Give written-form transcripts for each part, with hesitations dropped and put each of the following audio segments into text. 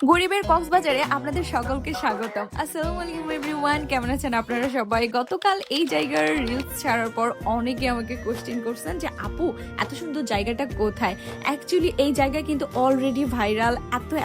গরিবের কক্সবাজারে আপনাদের সকলকে স্বাগতম। আসসালামু আলাইকুম এভরিওয়ান, কেমন আছেন আপনারা সবাই? গতকাল এই জায়গার রিলস ছাড়ার পর অনেকে আমাকে কোশ্চেন করছেন যে আপু এত সুন্দর জায়গাটা কোথায়। অ্যাকচুয়ালি এই জায়গা কিন্তু অলরেডি ভাইরাল,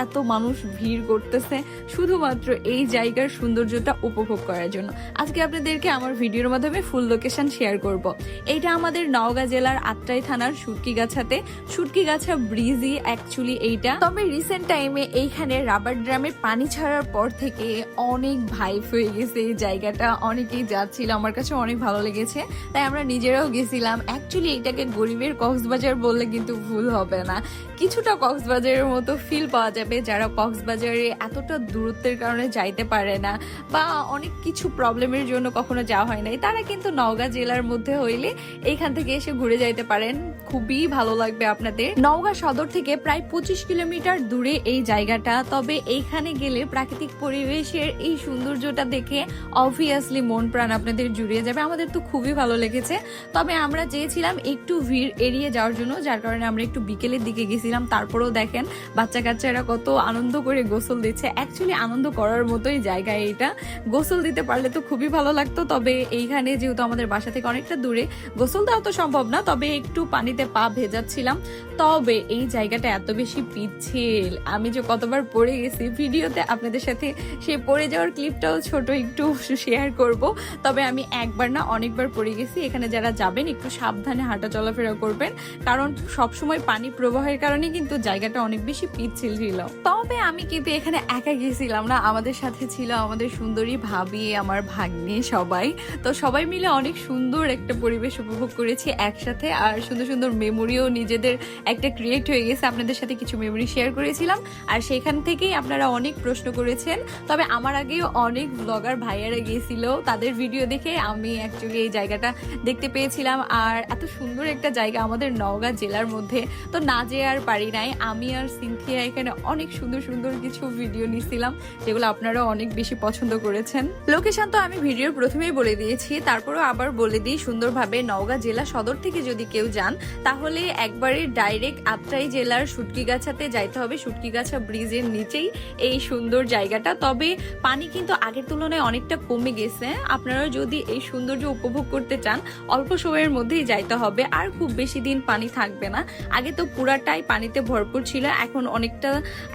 এত মানুষ ভিড় করতেছে শুধুমাত্র এই জায়গার সৌন্দর্যটা উপভোগ করার জন্য। আজকে আপনাদেরকে আমার ভিডিওর মাধ্যমে ফুল লোকেশন শেয়ার করব। এইটা আমাদের নওগাঁ জেলার আত্রাই থানার সুটকিগাছাতে, সুটকিগাছা ব্রিজই অ্যাকচুয়ালি এইটা। তবে রিসেন্ট টাইমে এইখানে রাবার ড্রামে পানি ছাড়ার পর থেকে অনেক ভাইব হয়ে গেছে এই জায়গাটা। অনেকেই যাচ্ছিল, আমার কাছে অনেক ভালো লেগেছে, তাই আমরা নিজেরাও গেছিলাম। অ্যাকচুয়ালি এটাকে গরিবের কক্সবাজার বললে কিন্তু ভুল হবে না, কিছুটা কক্সবাজারের মতো ফিল পাওয়া যাবে যারা কক্সবাজারে এতটা দূরত্বের কারণে যাইতে পারে না বা অনেক কিছু প্রবলেমের জন্য কখনো যাওয়া হয় নাই, তারা কিন্তু নওগাঁ জেলার মধ্যে হইলে এইখান থেকে এসে ঘুরে যাইতে পারেন। খুবই ভালো লাগবে আপনাদের। নওগাঁ সদর থেকে প্রায় 25 কিলোমিটার দূরে এই জায়গাটা। তবে এইখানে গেলে প্রাকৃতিক পরিবেশের এই সৌন্দর্যটা দেখে অবভিয়াসলি মন প্রাণ আপনাদের জুড়িয়ে যাবে। আমাদের তো খুবই ভালো লেগেছে। তবে আমরা চেয়েছিলাম একটু ভিড় এড়িয়ে যাওয়ার জন্য, যার কারণে আমরা একটু বিকেলের দিকে গেছিলাম। তারপরেও দেখেন বাচ্চা কাচ্চারা কত আনন্দ করে গোসল দিচ্ছে। অ্যাকচুয়ালি আনন্দ করার মতোই জায়গা এইটা, গোসল দিতে পারলে তো খুবই ভালো লাগতো। তবে এইখানে যেহেতু আমাদের বাসা থেকে অনেকটা দূরে, গোসল দেওয়া তো সম্ভব না, তবে একটু পানিতে পা ভেজাচ্ছিলাম। তবে এই জায়গাটা এত বেশি পিচ্ছিল, আমি যে কতবার পড়ে গেছি ভিডিওতে আপনাদের সাথে সেই পড়ে যাওয়ার ক্লিপটাও ছোট একটু শেয়ার করব। তবে আমি একবার না অনেকবার পড়ে গেছি। এখানে যারা যাবেন একটু সাবধানে হাঁটা চলাফেরা করবেন, কারণ সবসময় পানি প্রবাহের কারণে কিন্তু জায়গাটা অনেক বেশি পিচ্ছিল ছিল। তবে আমি কিন্তু এখানে একা গেছিলাম না, আমাদের সাথে ছিল আমাদের সুন্দরী ভাবি, আমার ভাগ্নে, সবাই। তো সবাই মিলে অনেক সুন্দর একটা পরিবেশ উপভোগ করেছি একসাথে, আর সুন্দর সুন্দর মেমোরিও নিজেদের একটা ক্রিয়েট হয়ে গেছে। আপনাদের সাথে কিছু মেমোরি শেয়ার করেছিলাম, আর সেখান থেকেই আপনারা অনেক প্রশ্ন করেছেন। তবে আমার আগেও অনেক ব্লগার ভাইয়ারা গিয়েছিল, তাদের ভিডিও দেখে আমি অ্যাকচুয়ালি এই জায়গাটা দেখতে পেয়েছিলাম। আর এত সুন্দর একটা জায়গা আমাদের নওগাঁ জেলার মধ্যে, তো না যেয়ে আর পারি নাই। আমি আর সিনথিয়া এখানে অনেক সুন্দর সুন্দর কিছু ভিডিও নিছিলাম, যেগুলো আপনারা অনেক বেশি পছন্দ করেছেন। লোকেশন তো আমি ভিডিওর প্রথমেই বলে দিয়েছি, তারপরেও আবার বলে দিই সুন্দরভাবে। নওগাঁ জেলা সদর থেকে যদি কেউ যান তাহলে একবারে ডাইরেক্ট আত্রাই জেলার সুটকিগাছাতে যাইতে হবে। সুটকিগাছা ব্রিজের নিচেই এই সুন্দর জায়গাটা। তবে পানি কিন্তু আগের তুলনায় অনেকটা কমে গেছে। আপনারা যদি এই সৌন্দর্য উপভোগ করতে চান অল্প সময়ের মধ্যেই যাইতে হবে, আর খুব বেশি দিন পানি থাকবে না। আগে তো পুরাটাই পানিতে ভরপুর ছিল, এখন অনেকটা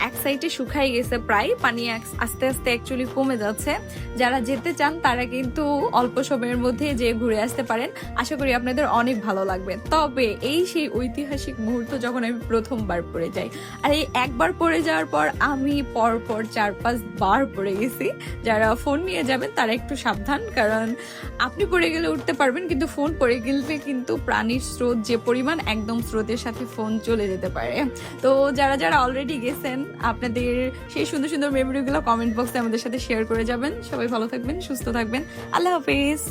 এক সাইডে শুকাই গেছে, প্রায় পানি আস্তে আস্তে অ্যাকচুয়ালি কমে যাচ্ছে। যারা যেতে চান তারা কিন্তু অল্প সময়ের মধ্যে যে ঘুরে আসতে পারেন, আশা করি আপনাদের অনেক ভালো লাগবে। তবে এই সেই ঐতিহাসিক মুহূর্ত যখন আমি প্রথমবার পড়ে যাই, আর এই একবার পড়ে যাওয়ার পর আমি পরপর 4-5 বার পড়ে গেছি। যারা ফোন নিয়ে যাবেন তারা একটু সাবধান, কারণ আপনি পড়ে গেলে উঠতে পারবেন, কিন্তু ফোন পড়ে গেলে কিন্তু প্রাণীর স্রোত যে পরিমাণ, একদম স্রোতের সাথে ফোন চলে যেতে পারে। তো যারা যারা অলরেডি গেছেন আপনাদের সেই সুন্দর সুন্দর মেমোরিগুলো কমেন্ট বক্সে আমাদের সাথে শেয়ার করে যাবেন। সবাই ভালো থাকবেন, সুস্থ থাকবেন। আল্লাহ হাফেজ।